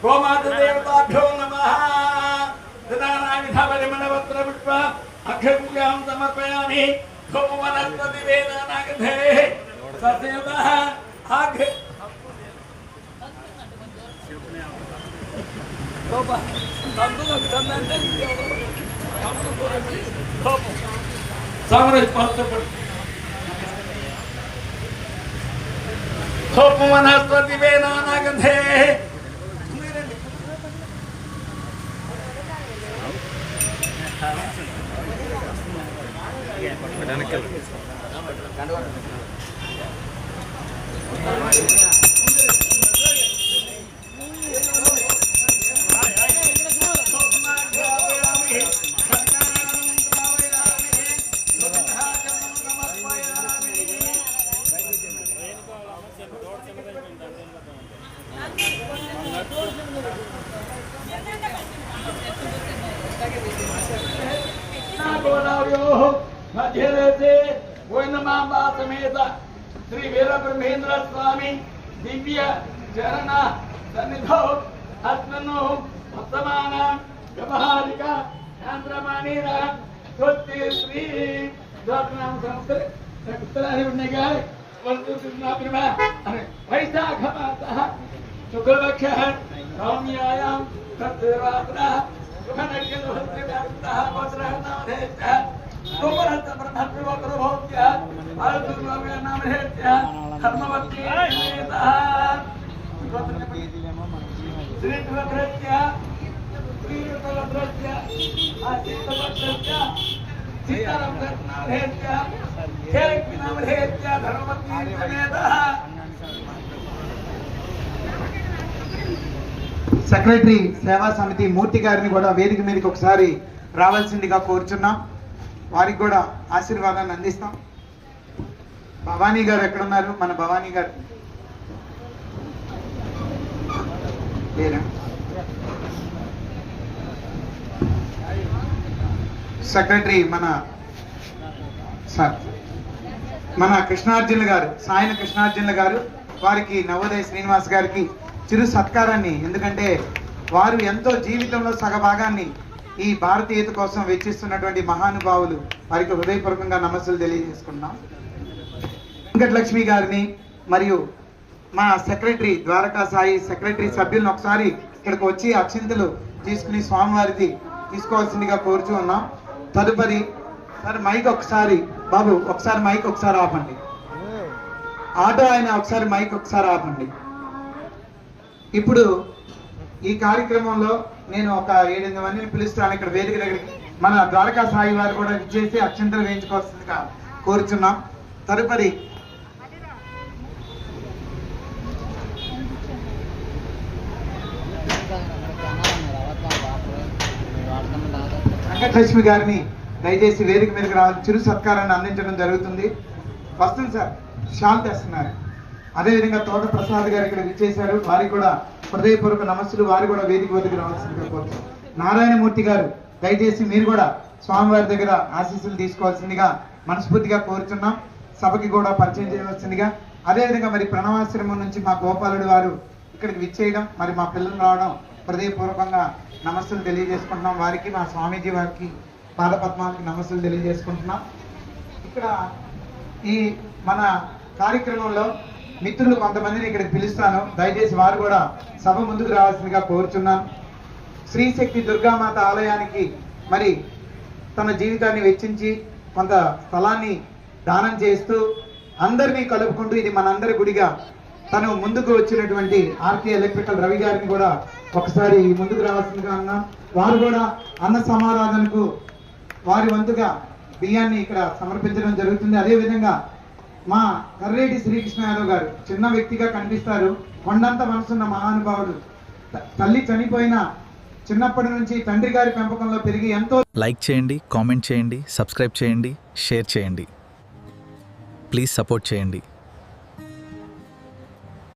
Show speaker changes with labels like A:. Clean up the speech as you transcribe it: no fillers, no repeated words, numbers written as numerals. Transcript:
A: गोमातृदेवताभ्यो नमः। तदानामि धवलिमणवस्त्रपुष्प अक्षपूजां समर्पयामि। धूमवनस्पतिवेदानागधेः ससेवः आघ्रे समेत श्री वीरब्रह्मेंद्र स्वामी दिव्य चरण सन्निधौ अस्मन्नो वर्तमान व्यवहारिक चंद्रमानीर स्वस्ति श्री नाम संस्कृत उत्तरायण उन्नगाय वर्तुनाप्रिमा वैशाख मासः शुक्लपक्षः नवम्यायां तत्सेवात्रः शुभनक्षत्रः गोत्रः नामधेयः सुपरत ब्रह्मत्वकरोभ्य आयुर्वेद नामधेयः धर्मवत्ति नेतः श्रीवक्रस्य श्रीवक्रस्य आशीतवक्रस्य सीताराम नामधेयः खेलक नामधेयः धर्मवत्ति नेतः
B: సెక్రటరీ సేవా సమితి మూర్తి గారిని కూడా వేదిక మీదకి ఒకసారి రావాల్సిందిగా కోరుచున్నాం. వారికి కూడా ఆశీర్వాదాన్ని అందిస్తాం. భవానీ గారు ఎక్కడున్నారు? మన భవానీ గారు లేరా? సెక్రటరీ మన కృష్ణార్జున గారు, సాయన కృష్ణార్జున గారు, వారికి నవోదయ శ్రీనివాస్ గారికి చిరు సత్కారాన్ని, ఎందుకంటే వారు ఎంతో జీవితంలో సగభాగాన్ని ఈ భారతీయత కోసం వెచ్చిస్తున్నటువంటి మహానుభావులు, వారికి హృదయపూర్వకంగా నమస్సులు తెలియజేసుకున్నాం. వెంకటలక్ష్మి గారిని మరియు మా సెక్రటరీ ద్వారకా సాయి సెక్రటరీ సభ్యులను ఒకసారి ఇక్కడికి వచ్చి అక్షింతలు తీసుకుని స్వామివారిది తీసుకోవాల్సిందిగా కోరుచూ ఉన్నాం. తదుపరి సార్ మైక్ ఒకసారి, బాబు ఒకసారి మైక్ ఒకసారి ఆపండి. ఆటో ఆయన ఒకసారి మైక్ ఒకసారి ఆపండి. ఇప్పుడు ఈ కార్యక్రమంలో నేను ఒక 7-8 మందిని పిలుస్తాను. ఇక్కడ వేదిక దగ్గరికి మన ద్వారకా సాయి వారు కూడా ఇచ్చేసి అక్షంతలు వేయించుకోవాల్సిందిగా కోరుచున్నాం. తదుపరి వెంకటలక్ష్మి గారిని దయచేసి వేదిక మీదకి రావాలి, చిరు సత్కారాన్ని అందించడం జరుగుతుంది. వస్తుంది సార్, షాల్ తెస్తున్నారు. అదేవిధంగా తోట ప్రసాద్ గారు ఇక్కడ విచ్చేశారు, వారికి కూడా హృదయపూర్వక నమస్సులు. వారు కూడా వేదిక వద్దకు రావాల్సిందిగా కోరుతున్నాం. నారాయణమూర్తి గారు దయచేసి మీరు కూడా స్వామివారి దగ్గర ఆశీస్సులు తీసుకోవాల్సిందిగా మనస్ఫూర్తిగా కోరుతున్నాం. సభకి కూడా పరిచయం చేయవలసిందిగా. అదేవిధంగా మరి ప్రణవాశ్రమం నుంచి మా గోపాలుడు వారు ఇక్కడికి విచ్చేయడం, మరి మా పిల్లలు రావడం హృదయపూర్వకంగా నమస్సులు తెలియజేసుకుంటున్నాం. వారికి మా స్వామీజీ వారికి పాదపద్మాలకి నమస్సులు తెలియజేసుకుంటున్నాం. ఇక్కడ ఈ మన కార్యక్రమంలో మిత్రులు కొంతమందిని ఇక్కడికి పిలుస్తాను, దయచేసి వారు కూడా సభ ముందుకు రావాల్సిందిగా కోరుచున్నాను. శ్రీశక్తి దుర్గామాత ఆలయానికి మరి తన జీవితాన్ని వెచ్చించి కొంత స్థలాన్ని దానం చేస్తూ అందరినీ కలుపుకుంటూ ఇది మనందరి గుడిగా తను ముందుకు వచ్చినటువంటి ఆర్కే ఎలక్ట్రికల్ రవి గారిని కూడా ఒకసారి ముందుకు రావాల్సిందిగా అన్నాం. వారు కూడా అన్న సమారాధనకు వారి వంతుగా బియ్యాన్ని ఇక్కడ సమర్పించడం జరుగుతుంది. అదేవిధంగా మా కర్రేటి శ్రీకృష్ణ యాదవ్ గారు చిన్న వ్యక్తిగా కనిపిస్తారు, కొండంత మనసున్న మహానుభావుడు. తల్లి చనిపోయిన చిన్నప్పటి నుంచి తండ్రి గారి పెంపకంలో పెరిగి ఎంతో.
C: లైక్ చేయండి, కామెంట్ చేయండి, సబ్స్క్రైబ్ చేయండి, షేర్ చేయండి. ప్లీజ్ సపోర్ట్ చేయండి.